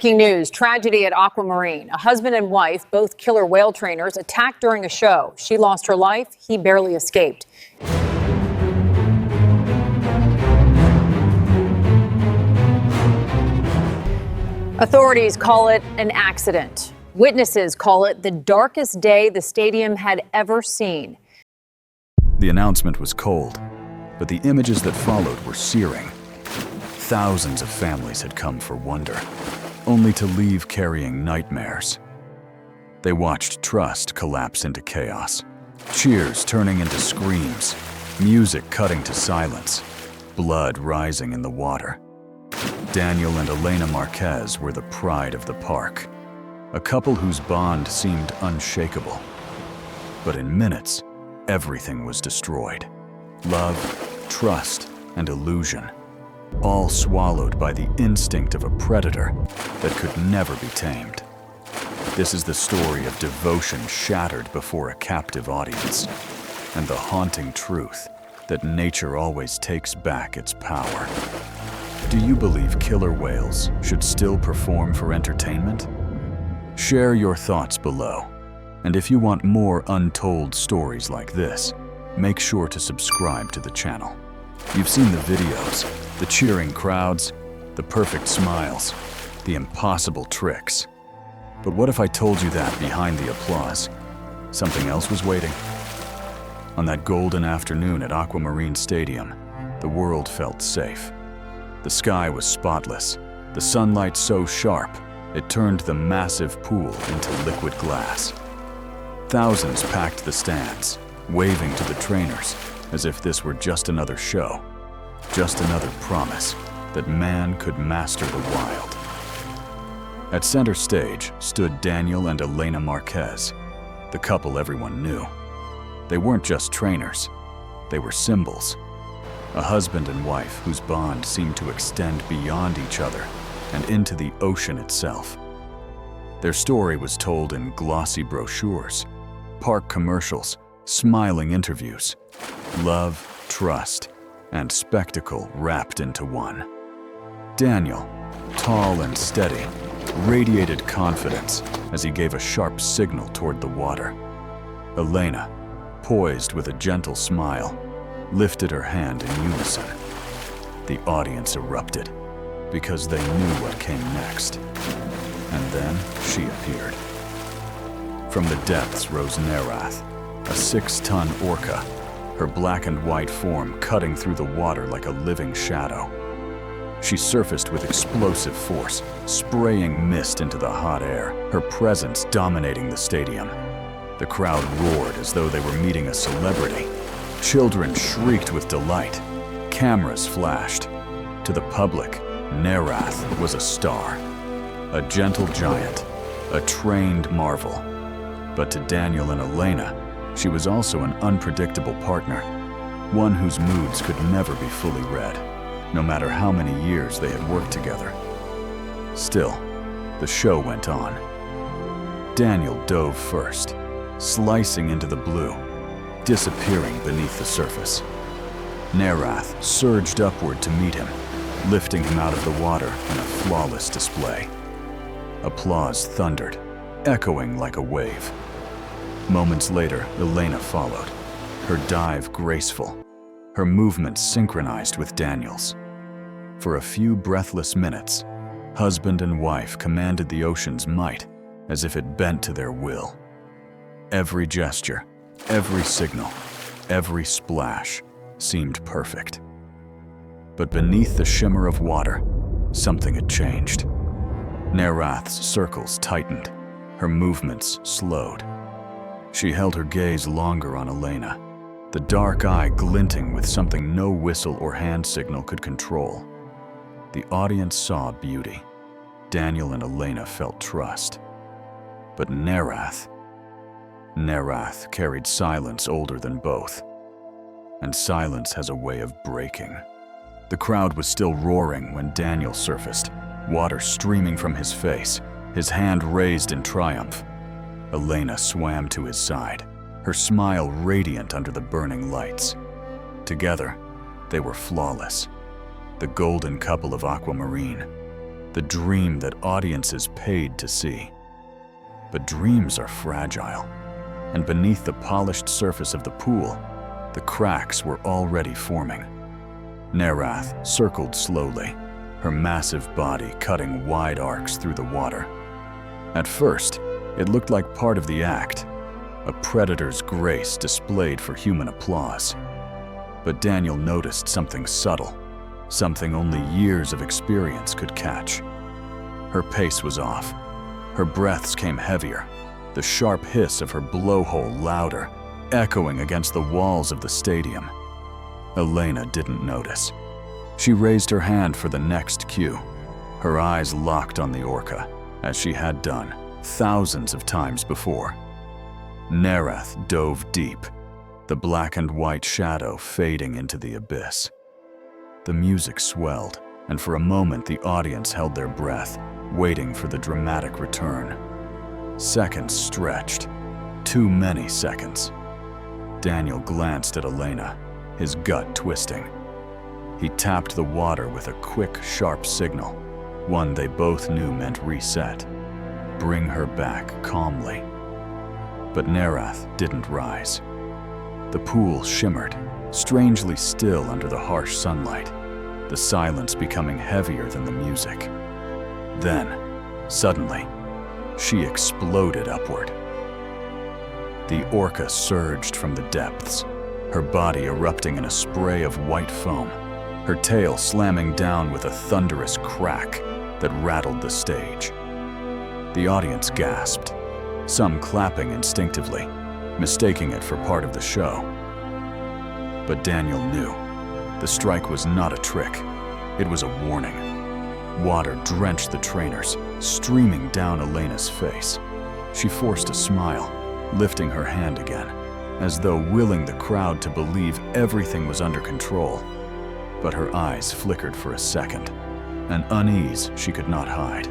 Breaking news, tragedy at AquaMarine. A husband and wife, both killer whale trainers, attacked during a show. She lost her life. He barely escaped. Authorities call it an accident. Witnesses call it the darkest day the stadium had ever seen. The announcement was cold, but the images that followed were searing. Thousands of families had come for wonder, only to leave carrying nightmares. They watched trust collapse into chaos, cheers turning into screams, music cutting to silence, blood rising in the water. Daniel and Elena Marquez were the pride of the park, a couple whose bond seemed unshakable. But in minutes, everything was destroyed. Love, trust, and illusion, all swallowed by the instinct of a predator that could never be tamed. This is the story of devotion shattered before a captive audience, and the haunting truth that nature always takes back its power. Do you believe killer whales should still perform for entertainment? Share your thoughts below. And if you want more untold stories like this, make sure to subscribe to the channel. You've seen the videos, the cheering crowds, the perfect smiles, the impossible tricks. But what if I told you that behind the applause, something else was waiting? On that golden afternoon at AquaMarine Stadium, the world felt safe. The sky was spotless, the sunlight so sharp, it turned the massive pool into liquid glass. Thousands packed the stands, waving to the trainers as if this were just another show, just another promise that man could master the wild. At center stage stood Daniel and Elena Marquez, the couple everyone knew. They weren't just trainers, they were symbols. A husband and wife whose bond seemed to extend beyond each other and into the ocean itself. Their story was told in glossy brochures, park commercials, smiling interviews. Love, trust, and spectacle wrapped into one. Daniel, tall and steady, radiated confidence as he gave a sharp signal toward the water. Elena, poised with a gentle smile, lifted her hand in unison. The audience erupted because they knew what came next. And then she appeared. From the depths rose Nerath, a 6-ton orca, her black and white form cutting through the water like a living shadow. She surfaced with explosive force, spraying mist into the hot air, her presence dominating the stadium. The crowd roared as though they were meeting a celebrity. Children shrieked with delight. Cameras flashed. To the public, Nerath was a star, a gentle giant, a trained marvel. But to Daniel and Elena, she was also an unpredictable partner, one whose moods could never be fully read, no matter how many years they had worked together. Still, the show went on. Daniel dove first, slicing into the blue, disappearing beneath the surface. Nerath surged upward to meet him, lifting him out of the water in a flawless display. Applause thundered, echoing like a wave. Moments later, Elena followed, her dive graceful, her movements synchronized with Daniel's. For a few breathless minutes, husband and wife commanded the ocean's might as if it bent to their will. Every gesture, every signal, every splash seemed perfect. But beneath the shimmer of water, something had changed. Nerath's circles tightened, her movements slowed. She held her gaze longer on Elena, the dark eye glinting with something no whistle or hand signal could control. The audience saw beauty. Daniel and Elena felt trust. But Nerath carried silence older than both. And silence has a way of breaking. The crowd was still roaring when Daniel surfaced, water streaming from his face, his hand raised in triumph. Elena swam to his side, her smile radiant under the burning lights. Together, they were flawless, the golden couple of AquaMarine. the dream that audiences paid to see. But dreams are fragile, and beneath the polished surface of the pool, the cracks were already forming. Nerath circled slowly, her massive body cutting wide arcs through the water. At first, it looked like part of the act, a predator's grace displayed for human applause. But Daniel noticed something subtle, something only years of experience could catch. Her pace was off. Her breaths came heavier, the sharp hiss of her blowhole louder, echoing against the walls of the stadium. Elena didn't notice. She raised her hand for the next cue, her eyes locked on the orca, as she had done thousands of times before. Nerath dove deep, the black and white shadow fading into the abyss. The music swelled, and for a moment the audience held their breath, waiting for the dramatic return. Seconds stretched, too many seconds. Daniel glanced at Elena, his gut twisting. He tapped the water with a quick, sharp signal, one they both knew meant reset. Bring her back calmly. But Nerath didn't rise. The pool shimmered, strangely still under the harsh sunlight, the silence becoming heavier than the music. Then, suddenly, she exploded upward. The orca surged from the depths, her body erupting in a spray of white foam, her tail slamming down with a thunderous crack that rattled the stage. The audience gasped, some clapping instinctively, mistaking it for part of the show. But Daniel knew the strike was not a trick. It was a warning. Water drenched the trainers, streaming down Elena's face. She forced a smile, lifting her hand again, as though willing the crowd to believe everything was under control. But her eyes flickered for a second, an unease she could not hide.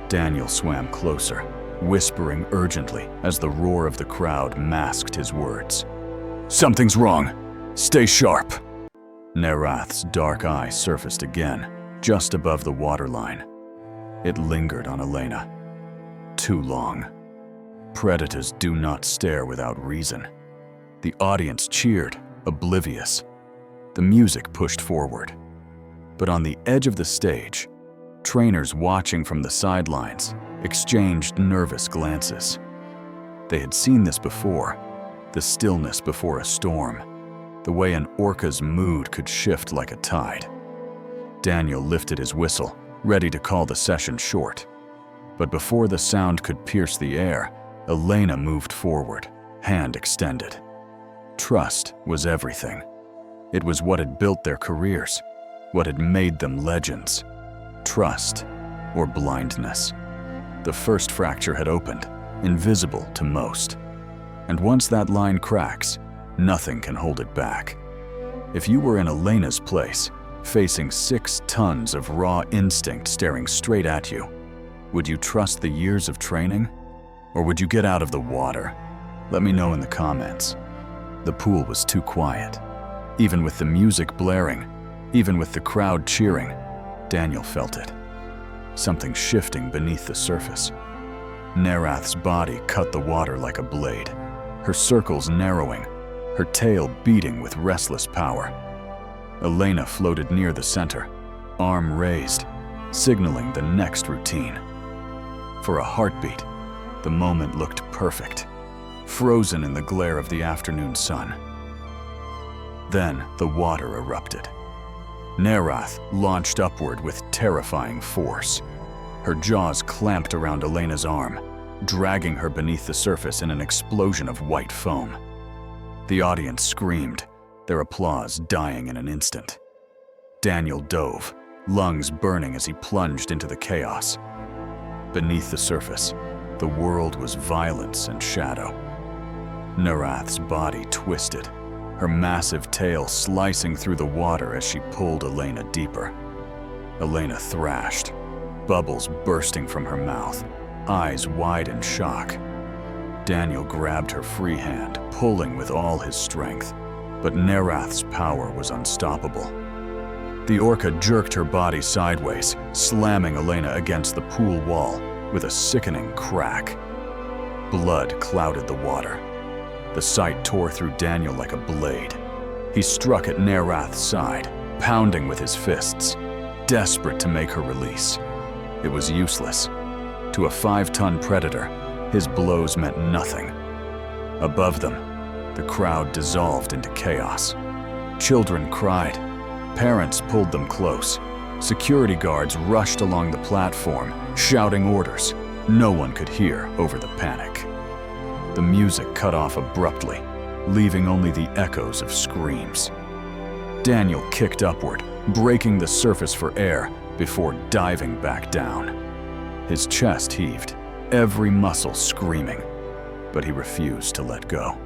Daniel swam closer, whispering urgently as the roar of the crowd masked his words. "Something's wrong. Stay sharp." Nerath's dark eye surfaced again, just above the waterline. It lingered on Elena. Too long. Predators do not stare without reason. The audience cheered, oblivious. The music pushed forward. But on the edge of the stage, trainers watching from the sidelines exchanged nervous glances. They had seen this before, the stillness before a storm, the way an orca's mood could shift like a tide. Daniel lifted his whistle, ready to call the session short. But before the sound could pierce the air, Elena moved forward, hand extended. Trust was everything. It was what had built their careers, what had made them legends. Trust or blindness. The first fracture had opened, invisible to most. And once that line cracks, nothing can hold it back. If you were in Elena's place, facing 6 tons of raw instinct staring straight at you, would you trust the years of training? Or would you get out of the water? Let me know in the comments. The pool was too quiet. Even with the music blaring, even with the crowd cheering, Daniel felt it. Something shifting beneath the surface. Nerath's body cut the water like a blade, her circles narrowing, her tail beating with restless power. Elena floated near the center, arm raised, signaling the next routine. For a heartbeat, the moment looked perfect, frozen in the glare of the afternoon sun. Then the water erupted. Nerath launched upward with terrifying force. Her jaws clamped around Elena's arm, dragging her beneath the surface in an explosion of white foam. The audience screamed, their applause dying in an instant. Daniel dove, lungs burning as he plunged into the chaos. Beneath the surface, the world was violence and shadow. Nerath's body twisted, her massive tail slicing through the water as she pulled Elena deeper. Elena thrashed, bubbles bursting from her mouth, eyes wide in shock. Daniel grabbed her free hand, pulling with all his strength, but Nerath's power was unstoppable. The orca jerked her body sideways, slamming Elena against the pool wall with a sickening crack. Blood clouded the water. The sight tore through Daniel like a blade. He struck at Nerath's side, pounding with his fists, desperate to make her release. It was useless. To a 5-ton predator, his blows meant nothing. Above them, the crowd dissolved into chaos. Children cried. Parents pulled them close. Security guards rushed along the platform, shouting orders. No one could hear over the panic. The music cut off abruptly, leaving only the echoes of screams. Daniel kicked upward, breaking the surface for air before diving back down. His chest heaved, every muscle screaming, but he refused to let go.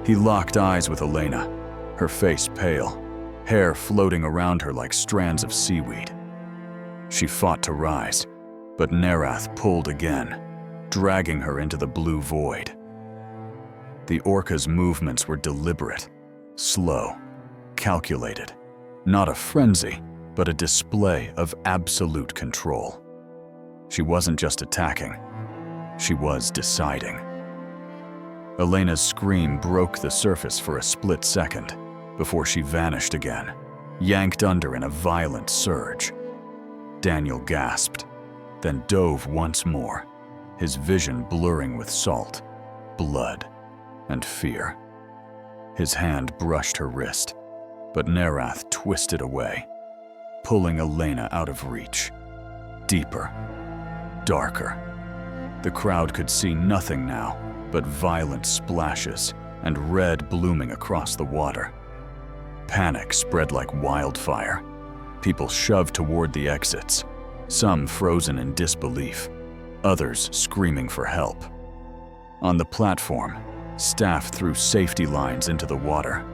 He locked eyes with Elena, her face pale, hair floating around her like strands of seaweed. She fought to rise, but Nerath pulled again, dragging her into the blue void. The orca's movements were deliberate, slow, calculated. Not a frenzy, but a display of absolute control. She wasn't just attacking, she was deciding. Elena's scream broke the surface for a split second before she vanished again, yanked under in a violent surge. Daniel gasped, then dove once more, his vision blurring with salt, blood, and fear. His hand brushed her wrist, but Nerath twisted away, pulling Elena out of reach. Deeper, darker. The crowd could see nothing now but violent splashes and red blooming across the water. Panic spread like wildfire. People shoved toward the exits, some frozen in disbelief, others screaming for help. On the platform, staff threw safety lines into the water,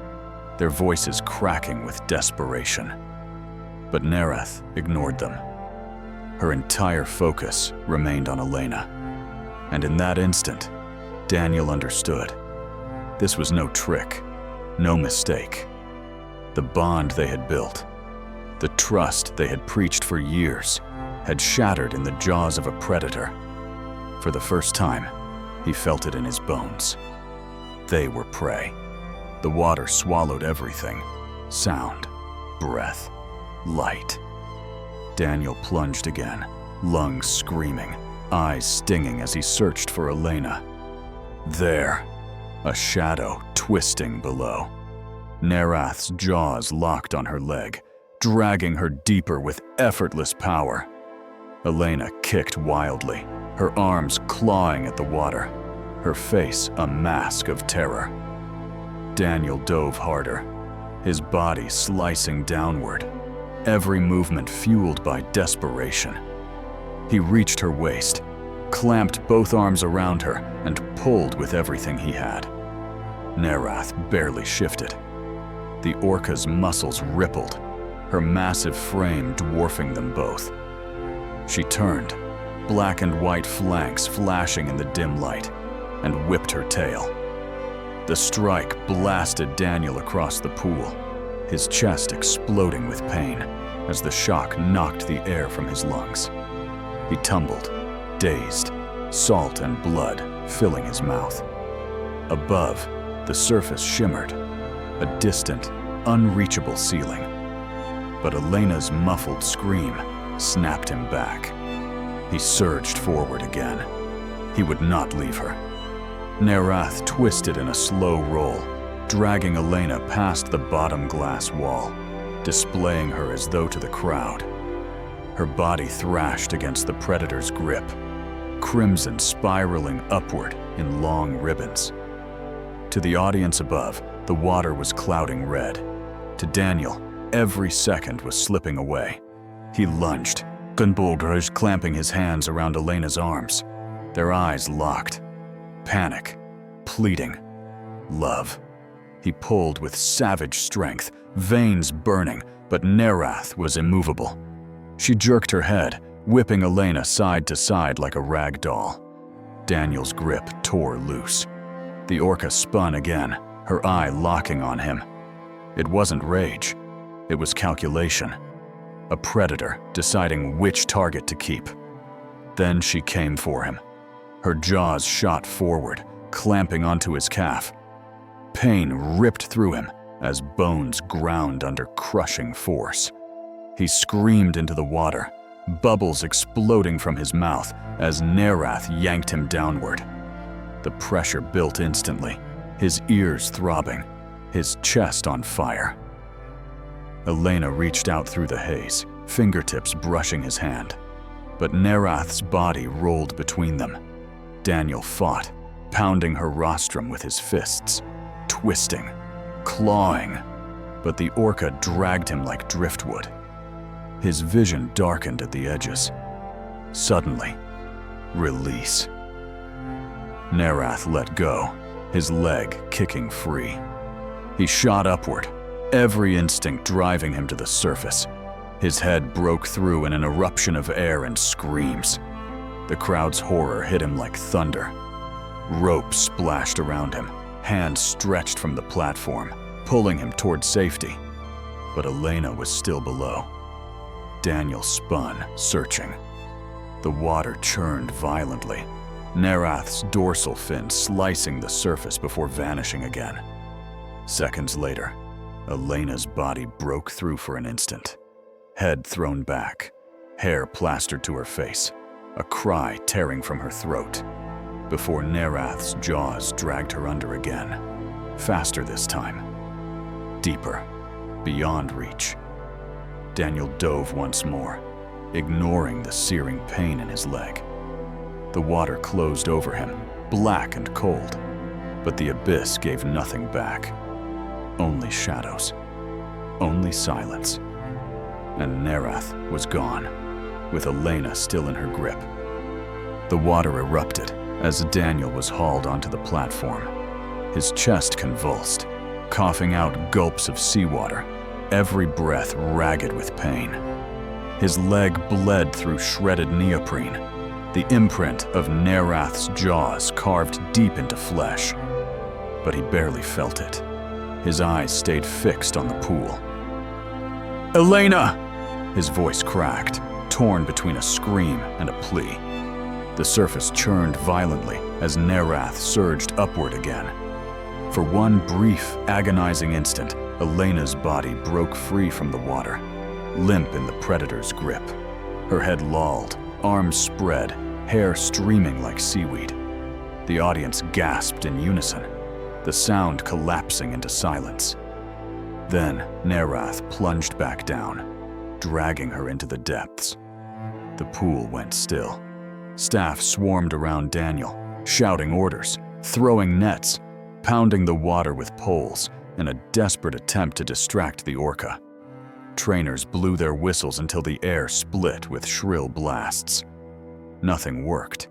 their voices cracking with desperation. But Nerath ignored them. Her entire focus remained on Elena. And in that instant, Daniel understood. This was no trick, no mistake. The bond they had built, the trust they had preached for years, had shattered in the jaws of a predator. For the first time, he felt it in his bones. They were prey. The water swallowed everything: sound, breath, light. Daniel plunged again, lungs screaming, eyes stinging as he searched for Elena. There, a shadow twisting below. Nerath's jaws locked on her leg, dragging her deeper with effortless power. Elena kicked wildly, her arms clawing at the water, her face a mask of terror. Daniel dove harder, his body slicing downward, every movement fueled by desperation. He reached her waist, clamped both arms around her, and pulled with everything he had. Nerath barely shifted. The orca's muscles rippled, her massive frame dwarfing them both. She turned, black and white flanks flashing in the dim light, and whipped her tail. The strike blasted Daniel across the pool, his chest exploding with pain as the shock knocked the air from his lungs. He tumbled, dazed, salt and blood filling his mouth. Above, the surface shimmered, a distant, unreachable ceiling. But Elena's muffled scream snapped him back. He surged forward again. He would not leave her. Nerath twisted in a slow roll, dragging Elena past the bottom glass wall, displaying her as though to the crowd. Her body thrashed against the predator's grip, crimson spiraling upward in long ribbons. To the audience above, the water was clouding red. To Daniel, every second was slipping away. He lunged, Gunbolgraj clamping his hands around Elena's arms, their eyes locked. Panic, pleading, love. He pulled with savage strength, veins burning, but Nerath was immovable. She jerked her head, whipping Elena side to side like a rag doll. Daniel's grip tore loose. The orca spun again, her eye locking on him. It wasn't rage. It was calculation. A predator deciding which target to keep. Then she came for him. Her jaws shot forward, clamping onto his calf. Pain ripped through him as bones ground under crushing force. He screamed into the water, bubbles exploding from his mouth as Nerath yanked him downward. The pressure built instantly, his ears throbbing, his chest on fire. Elena reached out through the haze, fingertips brushing his hand. But Nerath's body rolled between them. Daniel fought, pounding her rostrum with his fists, twisting, clawing, but the orca dragged him like driftwood. His vision darkened at the edges. Suddenly, release. Nerath let go, his leg kicking free. He shot upward, every instinct driving him to the surface. His head broke through in an eruption of air and screams. The crowd's horror hit him like thunder. Rope splashed around him, hands stretched from the platform, pulling him toward safety. But Elena was still below. Daniel spun, searching. The water churned violently, Nerath's dorsal fin slicing the surface before vanishing again. Seconds later, Elena's body broke through for an instant. Head thrown back, hair plastered to her face, a cry tearing from her throat, before Nerath's jaws dragged her under again. Faster this time. Deeper, beyond reach. Daniel dove once more, ignoring the searing pain in his leg. The water closed over him, black and cold, but the abyss gave nothing back. Only shadows, only silence. And Nerath was gone, with Elena still in her grip. The water erupted as Daniel was hauled onto the platform. His chest convulsed, coughing out gulps of seawater, every breath ragged with pain. His leg bled through shredded neoprene, the imprint of Nerath's jaws carved deep into flesh. But he barely felt it. His eyes stayed fixed on the pool. "Elena!" His voice cracked, torn between a scream and a plea. The surface churned violently as Nerath surged upward again. For one brief, agonizing instant, Elena's body broke free from the water, limp in the predator's grip. Her head lolled, arms spread, hair streaming like seaweed. The audience gasped in unison, the sound collapsing into silence. Then Nerath plunged back down, dragging her into the depths. The pool went still. Staff swarmed around Daniel, shouting orders, throwing nets, pounding the water with poles in a desperate attempt to distract the orca. Trainers blew their whistles until the air split with shrill blasts. Nothing worked.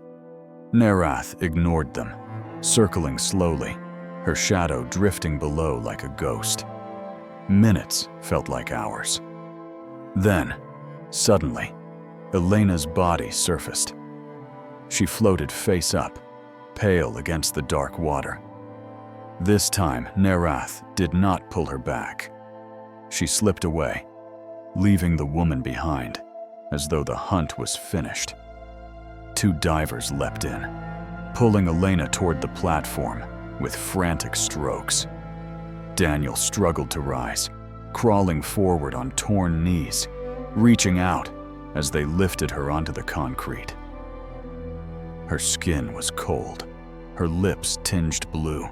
Nerath ignored them, circling slowly, her shadow drifting below like a ghost. Minutes felt like hours. Then, suddenly, Elena's body surfaced. She floated face up, pale against the dark water. This time, Nerath did not pull her back. She slipped away, leaving the woman behind, as though the hunt was finished. Two divers leapt in, pulling Elena toward the platform with frantic strokes. Daniel struggled to rise, crawling forward on torn knees, reaching out as they lifted her onto the concrete. Her skin was cold, her lips tinged blue.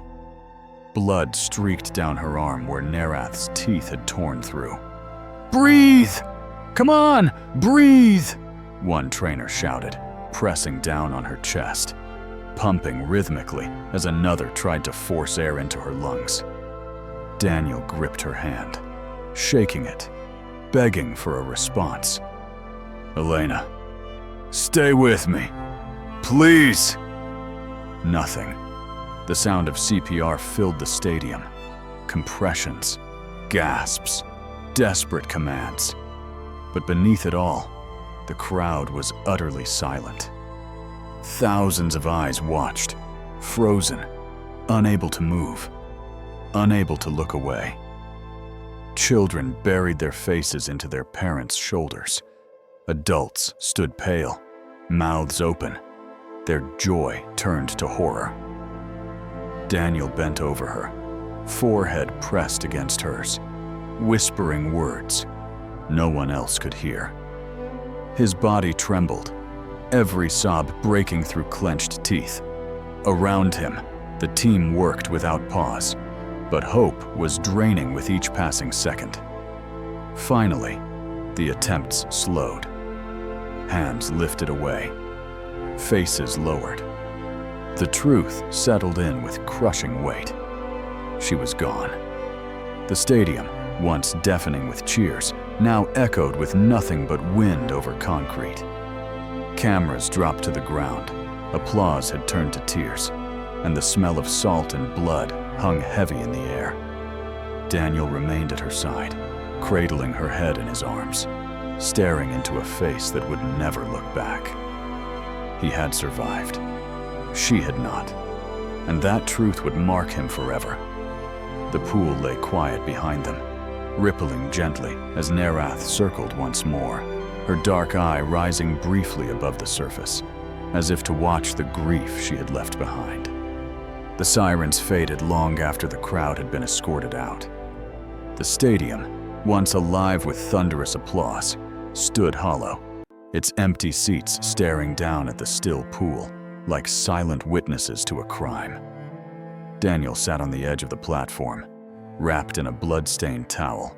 Blood streaked down her arm where Nerath's teeth had torn through. "Breathe! Come on, breathe!" one trainer shouted, pressing down on her chest, pumping rhythmically as another tried to force air into her lungs. Daniel gripped her hand, shaking it, begging for a response. "Elena, stay with me. Please!" Nothing. The sound of CPR filled the stadium. Compressions, gasps, desperate commands. But beneath it all, the crowd was utterly silent. Thousands of eyes watched, frozen, unable to move, unable to look away. Children buried their faces into their parents' shoulders. Adults stood pale, mouths open, their joy turned to horror. Daniel bent over her, forehead pressed against hers, whispering words no one else could hear. His body trembled, every sob breaking through clenched teeth. Around him, the team worked without pause, but hope was draining with each passing second. Finally, the attempts slowed. Hands lifted away, faces lowered. The truth settled in with crushing weight. She was gone. The stadium, once deafening with cheers, now echoed with nothing but wind over concrete. Cameras dropped to the ground, applause had turned to tears, and the smell of salt and blood hung heavy in the air. Daniel remained at her side, cradling her head in his arms, staring into a face that would never look back. He had survived. She had not, and that truth would mark him forever. The pool lay quiet behind them, rippling gently as Nerath circled once more, her dark eye rising briefly above the surface, as if to watch the grief she had left behind. The sirens faded long after the crowd had been escorted out. The stadium, once alive with thunderous applause, stood hollow, its empty seats staring down at the still pool, like silent witnesses to a crime. Daniel sat on the edge of the platform, wrapped in a blood-stained towel,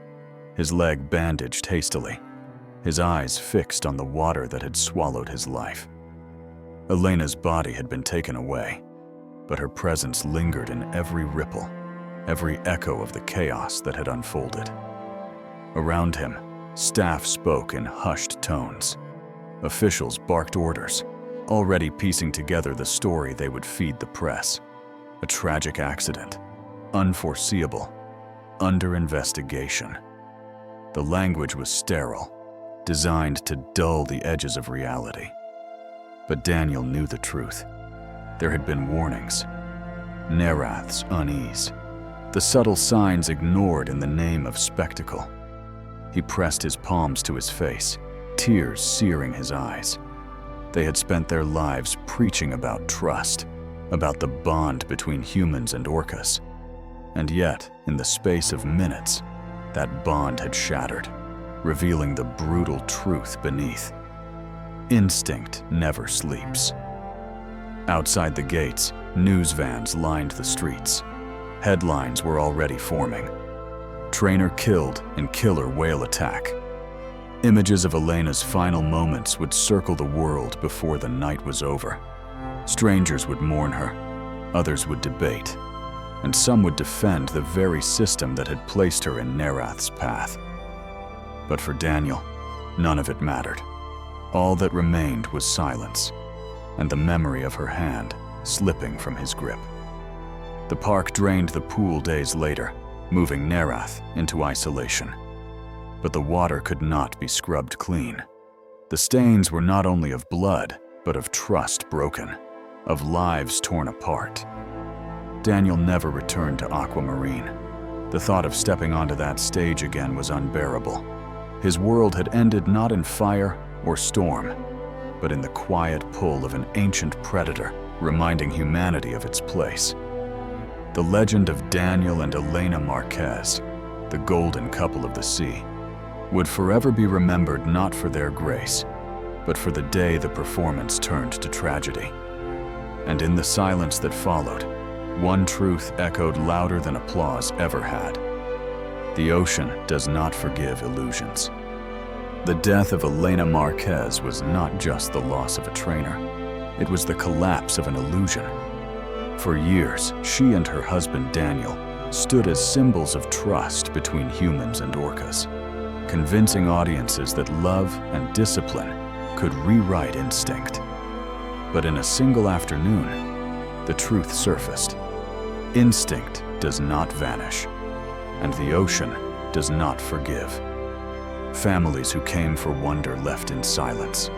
his leg bandaged hastily, his eyes fixed on the water that had swallowed his life. Elena's body had been taken away, but her presence lingered in every ripple, every echo of the chaos that had unfolded. Around him, staff spoke in hushed tones. Officials barked orders, already piecing together the story they would feed the press. A tragic accident, unforeseeable, under investigation. The language was sterile, designed to dull the edges of reality. But Daniel knew the truth. There had been warnings. Nerath's unease, the subtle signs ignored in the name of spectacle. He pressed his palms to his face, tears searing his eyes. They had spent their lives preaching about trust, about the bond between humans and orcas. And yet, in the space of minutes, that bond had shattered, revealing the brutal truth beneath. Instinct never sleeps. Outside the gates, news vans lined the streets. Headlines were already forming. Trainer killed in killer whale attack. Images of Elena's final moments would circle the world before the night was over. Strangers would mourn her, others would debate, and some would defend the very system that had placed her in Nerath's path. But for Daniel, none of it mattered. All that remained was silence, and the memory of her hand slipping from his grip. The park drained the pool days later, moving Nerath into isolation. But the water could not be scrubbed clean. The stains were not only of blood, but of trust broken, of lives torn apart. Daniel never returned to AquaMarine. The thought of stepping onto that stage again was unbearable. His world had ended not in fire or storm, but in the quiet pull of an ancient predator reminding humanity of its place. The legend of Daniel and Elena Marquez, the golden couple of the sea, would forever be remembered not for their grace, but for the day the performance turned to tragedy. And in the silence that followed, one truth echoed louder than applause ever had. The ocean does not forgive illusions. The death of Elena Marquez was not just the loss of a trainer. It was the collapse of an illusion. For years, she and her husband Daniel stood as symbols of trust between humans and orcas, convincing audiences that love and discipline could rewrite instinct. But in a single afternoon, the truth surfaced. Instinct does not vanish, and the ocean does not forgive. Families who came for wonder left in silence,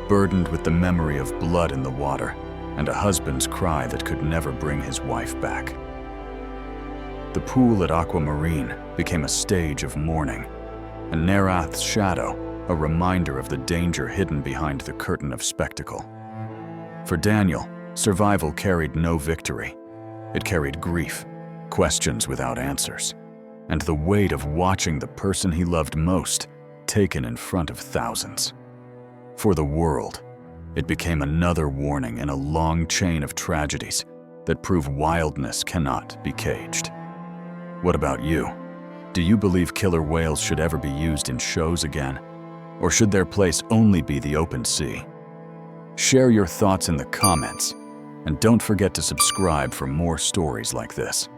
burdened with the memory of blood in the water and a husband's cry that could never bring his wife back. The pool at AquaMarine became a stage of mourning, and Nerath's shadow a reminder of the danger hidden behind the curtain of spectacle. For Daniel, survival carried no victory. It carried grief, questions without answers, and the weight of watching the person he loved most taken in front of thousands. For the world, it became another warning in a long chain of tragedies that prove wildness cannot be caged. What about you? Do you believe killer whales should ever be used in shows again? Or should their place only be the open sea? Share your thoughts in the comments, and don't forget to subscribe for more stories like this.